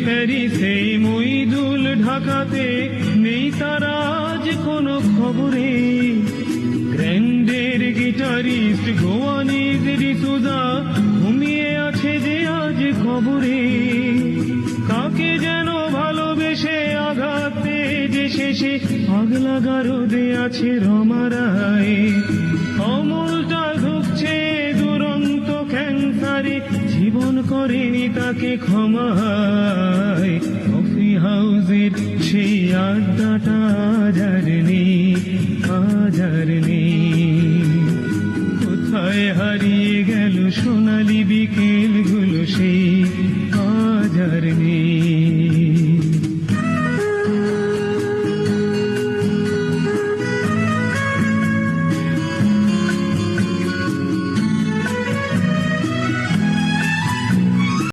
প্যারিসে মইদুল ঢাকাতে নেই তার আজ কোনো খবরে। গ্র্যান্ডের গিটারিস্ট গোয়ানিজ ডিসুজা ঘুমিয়ে আছে যে আজ খবরে। কাকে যেন ভালোবেসে আঘাতে যে শেষে আগলা গারদে আছে রমারায়। অমলটা ঢুকছে দুরন্ত ক্যান্সারে, জীবন করেনি তাকে ক্ষমায়। কফি হাউসের সেই আড্ডাটা আজ আর নেই, আজ আর নেই। কোথায় হারিয়ে গেল সোনালি বিকেলগুলো সেই আজ আর নেই।